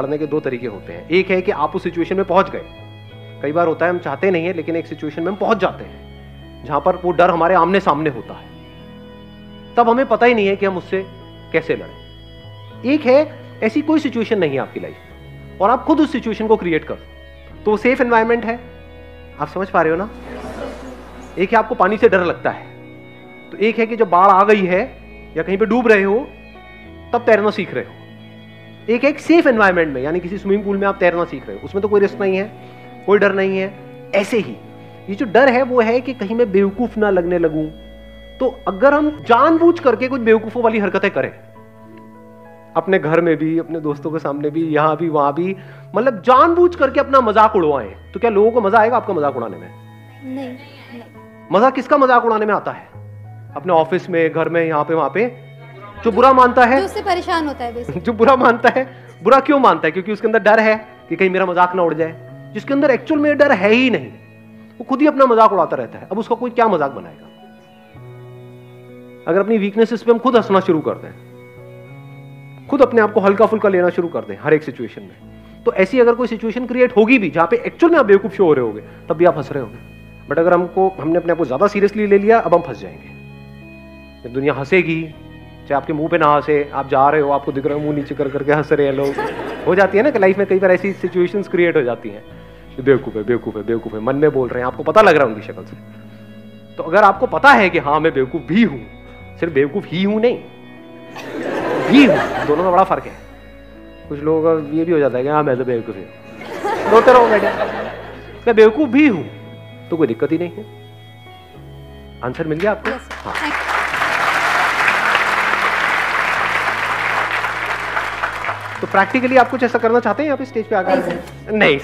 लड़ने के दो तरीके होते हैं। एक है कि आप उस सिचुएशन में पहुंच गए, कई बार होता है हम चाहते नहीं है लेकिन एक सिचुएशन में हम पहुंच जाते हैं जहां पर वो डर हमारे आमने सामने होता है, तब हमें पता ही नहीं है कि हम उससे कैसे लड़ें। एक है ऐसी कोई सिचुएशन नहीं है आपकी लाइफ में और आप खुद उस सिचुएशन को क्रिएट कर दो, तो वो सेफ एनवायरनमेंट है। आप समझ पा रहे हो ना? एक है आपको पानी से डर लगता है, तो एक है कि जब बाढ़ आ गई है या कहीं पे डूब रहे हो तब तैरना सीख रहे हो। एक सेफ एनवायरनमेंट में, यानी किसी स्विमिंग पूल में आप तैरना सीख रहे हो, उसमें तो कोई रिस्क नहीं है, कोई डर नहीं है। ऐसे ही ये जो डर है वो है कि कहीं मैं बेवकूफ ना लगने लगूं। तो अगर हम जानबूझ करके कुछ बेवकूफों वाली हरकतें करें, अपने घर में भी, अपने दोस्तों के सामने भी, यहां भी वहां भी, मतलब जानबूझ करके अपना मजाक उड़वाएं, तो क्या लोगों को मजा आएगा आपका मजाक उड़ाने में? नहीं। मजा किसका मजाक उड़ाने में आता है? अपने ऑफिस में, घर में, यहाँ पे वहां पे। जो बुरा मानता है, जो उससे परेशान होता है बेसिकली। जो बुरा मानता है, बुरा क्यों मानता है? क्योंकि उसके अंदर डर है कि कहीं मेरा मजाक ना उड़ जाए। जिसके अंदर एक्चुअल में डर है ही नहीं, वो खुद ही अपना मजाक उड़ाता रहता है। अब उसका कोई क्या मजाक बनाएगा? अगर अपनी वीकनेसेस पे हम खुद हंसना शुरू कर दें, खुद अपने आप को हल्का फुल्का लेना शुरू कर दें हर एक सिचुएशन में, तो ऐसी अगर कोई सिचुएशन क्रिएट होगी भी जहां पे एक्चुअल में आप बेवकूफ शो हो रहे होगे, तब भी आप हंस रहे होगे। बट अगर हमने अपने आप को ज्यादा सीरियसली ले लिया, अब हम फंस जाएंगे। जब दुनिया हंसेगी, चाहे आपके मुंह पे ना हंसे, आप जा रहे हो, आपको दिख रहा है मुंह नीचे कर करके हंस रहे हैं लोग, हो जाती है ना कि लाइफ में कई बार ऐसी सिचुएशंस क्रिएट हो जाती हैं। बेवकूफ है, बेवकूफ है, बेवकूफ है, मन में बोल रहे हैं, आपको पता लग रहा है उनकी शक्ल से। तो अगर आपको पता है कि हाँ मैं बेवकूफ भी हूं, सिर्फ बेवकूफ ही हूं नहीं, भी हूं, दोनों में बड़ा फर्क है। कुछ लोगों का ये भी हो जाता है कि हाँ मैं तो बेवकूफ हूं, रोते रहो बेटा, मैं बेवकूफ भी हूं, तो कोई दिक्कत ही नहीं है। आंसर मिल गया आपको? हाँ। तो प्रैक्टिकली आप कुछ ऐसा करना चाहते हैं यहाँ पे स्टेज पे आकर? नहीं,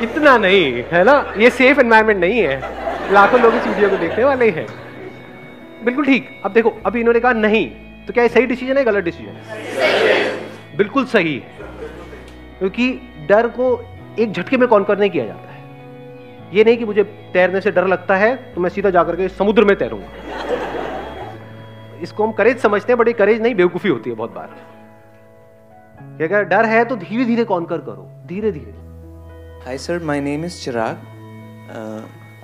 इतना नहीं है ना, ये सेफ एनवायरनमेंट नहीं है। लाखों लोग इस वीडियो को देखने वाले हैं। बिल्कुल ठीक। अब देखो, अभी इन्होंने कहा नहीं, तो क्या ये सही डिसीजन है, गलत डिसीजन है? बिल्कुल सही है, क्योंकि डर को एक झटके में कॉन्कर नहीं किया जाता है। ये नहीं कि मुझे तैरने से डर लगता है तो मैं सीधा जाकर के समुद्र में तैरूंगा। इसको हम करेज समझते हैं, बट ये करेज नहीं, बेवकूफी होती है बहुत बार। अगर डर है तो धीरे धीरे कॉन्कर करो, धीरे धीरे। Hi sir, my name is Chirag.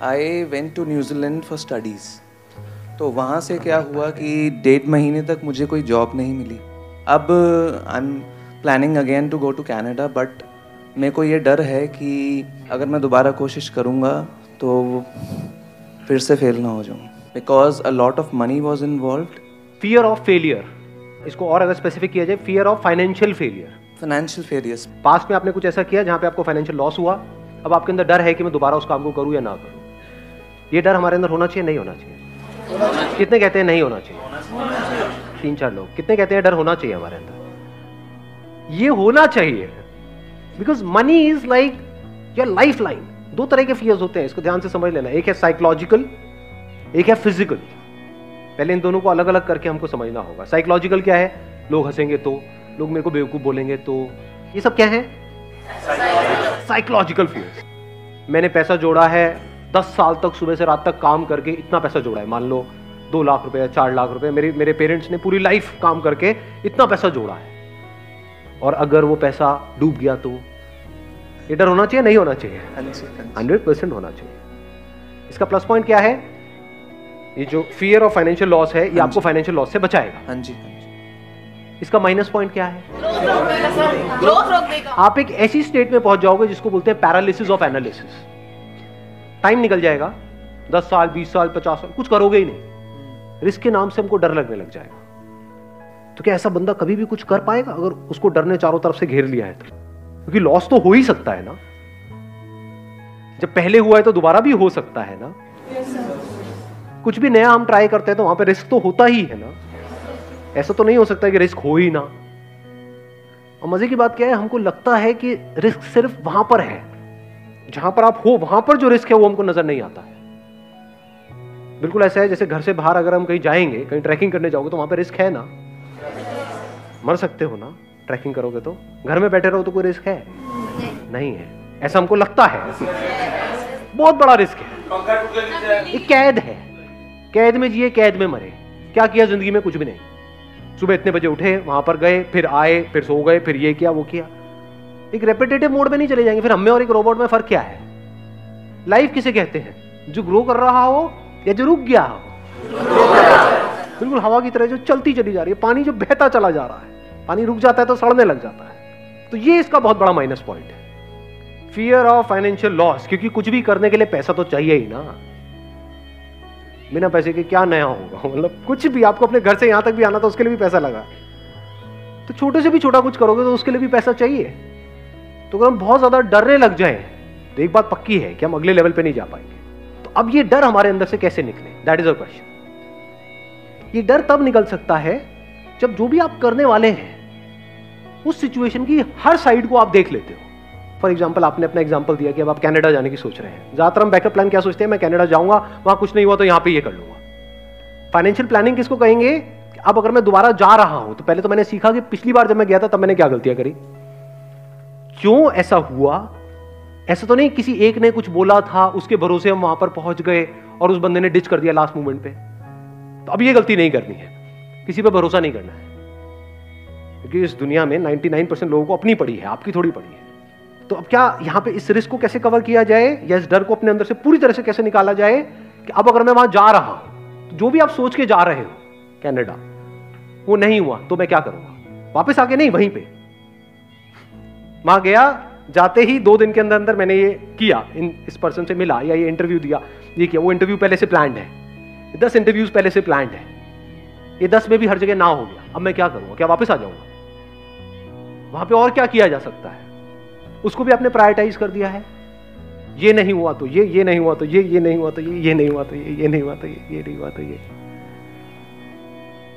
I went to New Zealand for studies. तो वहाँ से क्या हुआ कि 1.5 महीने तक मुझे कोई जॉब नहीं मिली। अब I am planning again to go to Canada, but मेरे को ये डर है कि अगर मैं दोबारा कोशिश करूँगा तो फिर से फेल ना हो जाऊँ, because a lot of money was involved. Fear of failure, इसको और अगर स्पेसिफिक किया जाए, fear of financial failure. Financial failures, past में आपने कुछ ऐसा किया जहां पे आपको फाइनेंशियल लॉस हुआ, अब आपके अंदर डर है कि मैं दोबारा उस काम को करूं या ना करूं। ये डर हमारे अंदर होना चाहिए, नहीं होना चाहिए? कितने कहते हैं नहीं होना चाहिए? 3-4 लोग। कितने कहते हैं डर होना चाहिए हमारे अंदर? ये होना चाहिए, because money is like your life line. दो तरह के फियर्स होते हैं, इसको ध्यान से समझ लेना। एक है साइकोलॉजिकल, एक है फिजिकल। पहले इन दोनों को अलग अलग करके हमको समझना होगा। साइकोलॉजिकल क्या है? लोग हंसेंगे तो, लोग मेरे को बेवकूफ बोलेंगे तो, ये सब क्या है? Psychological fears. मैंने पैसा जोड़ा है, 10 साल तक सुबह से रात तक काम करके इतना पैसा जोड़ा है, मान लो 2 लाख रुपए या 4 लाख रुपए। मेरे पेरेंट्स ने पूरी लाइफ काम करके इतना पैसा जोड़ा है, और अगर वो पैसा डूब गया तो ये डर होना चाहिए, नहीं होना चाहिए? 100% होना चाहिए। इसका प्लस पॉइंट क्या है? ये जो फियर ऑफ फाइनेंशियल लॉस है, ये आपको फाइनेंशियल लॉस से बचाएगा। हाँ जी। इसका माइनस पॉइंट क्या है? आप एक ऐसी स्टेट में पहुंच जाओगे जिसको बोलते हैं पैरालिसिस ऑफ एनालिसिस। टाइम निकल जाएगा, 10 साल, 20 साल, 50 साल, कुछ करोगे ही नहीं। रिस्क के नाम से हमको डर लगने लग जाएगा। तो क्या ऐसा बंदा कभी भी कुछ कर पाएगा अगर उसको डर ने चारों तरफ से घेर लिया है तो? क्योंकि लॉस तो हो ही सकता है ना, जब पहले हुआ है तो दोबारा भी हो सकता है ना। कुछ भी नया हम ट्राई करते हैं तो वहां पे रिस्क तो होता ही है ना। ऐसा तो नहीं हो सकता कि रिस्क हो ही ना। और मजे की बात क्या है, हमको लगता है कि रिस्क सिर्फ वहां पर है, जहां पर आप हो वहां पर जो रिस्क है वो हमको नजर नहीं आता है। बिल्कुल ऐसा है जैसे घर से बाहर अगर हम कहीं जाएंगे, कहीं ट्रैकिंग करने जाओगे तो वहां पे रिस्क है ना, मर सकते हो ना ट्रैकिंग करोगे तो। घर में बैठे रहो तो कोई रिस्क है? नहीं है, ऐसा हमको लगता है। बहुत बड़ा रिस्क है, एक कैद है, कैद में जिए कैद में मरे। क्या किया जिंदगी में? कुछ भी नहीं। सुबह इतने बजे उठे, वहां पर गए, फिर आए, फिर सो गए, फिर ये किया वो किया। एक रेपिटेटिव मोड में नहीं चले जाएंगे। फिर हमें और एक रोबोट में फर्क क्या है? लाइफ किसे कहते हैं? जो ग्रो कर रहा हो या जो रुक गया हो? बिल्कुल हवा की तरह जो चलती चली जा रही है, पानी जो बहता चला जा रहा है। पानी रुक जाता है तो सड़ने लग जाता है। तो ये इसका बहुत बड़ा माइनस पॉइंट है, फियर ऑफ फाइनेंशियल लॉस। क्योंकि कुछ भी करने के लिए पैसा तो चाहिए ही ना। बिना पैसे के क्या नया होगा? मतलब कुछ भी, आपको अपने घर से यहां तक भी आना तो उसके लिए भी पैसा लगा। तो छोटे से भी छोटा कुछ करोगे तो उसके लिए भी पैसा चाहिए। तो अगर हम बहुत ज्यादा डरने लग जाएं तो एक बात पक्की है कि हम अगले लेवल पे नहीं जा पाएंगे। तो अब ये डर हमारे अंदर से कैसे निकले? That is a question. ये डर तब निकल सकता है जब जो भी आप करने वाले हैं उस सिचुएशन की हर साइड को आप देख लेते हो। फॉर एग्जाम्पल, आपने अपना एग्जाम्पल दिया कि अब आप कनाडा जाने की सोच रहे हैं। ज्यादातर हम बैकअप प्लान क्या सोचते हैं? मैं कनाडा जाऊंगा, वहां कुछ नहीं हुआ तो यहां पे ये कर लूंगा। फाइनेंशियल प्लानिंग किसको कहेंगे? अब अगर मैं दोबारा जा रहा हूं तो पहले तो मैंने सीखा कि पिछली बार जब मैं गया था तब मैंने क्या गलतियां करी, क्यों ऐसा हुआ। ऐसा तो नहीं किसी एक ने कुछ बोला था, उसके भरोसे हम वहां पर पहुंच गए और उस बंदे ने डिच कर दिया लास्ट मोमेंट पे। तो अब ये गलती नहीं करनी है, किसी पे भरोसा नहीं करना है। क्योंकि इस दुनिया में 99% लोगों को अपनी पड़ी है, आपकी थोड़ी पड़ी है। तो अब क्या यहां पे इस रिस्क को कैसे कवर किया जाए, या इस डर को अपने अंदर से पूरी तरह से कैसे निकाला जाए कि अब अगर मैं वहां जा रहा हूं तो जो भी आप सोच के जा रहे हो कनाडा, वो नहीं हुआ तो मैं क्या करूंगा? वापस आके नहीं, वहीं पे वहां गया, जाते ही 2 दिन के अंदर अंदर मैंने ये किया, इस पर्सन से मिला या ये इंटरव्यू दिया, ये किया। वो इंटरव्यू पहले से प्लान्ड है, 10 इंटरव्यूज पहले से प्लान्ड है, ये 10 में भी हर जगह ना हो गया। अब मैं क्या करूंगा? क्या वापस आ जाऊंगा? वहां पे और क्या किया जा सकता है? उसको भी आपने प्रायोरिटाइज कर दिया है। ये नहीं हुआ तो ये नहीं हुआ तो ये नहीं हुआ तो ये नहीं हुआ तो ये नहीं हुआ तो ये नहीं हुआ तो ये।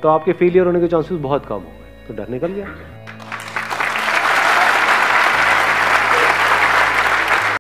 तो आपके फेलियर होने के चांसेस बहुत कम हो गए। तो डर निकल गया।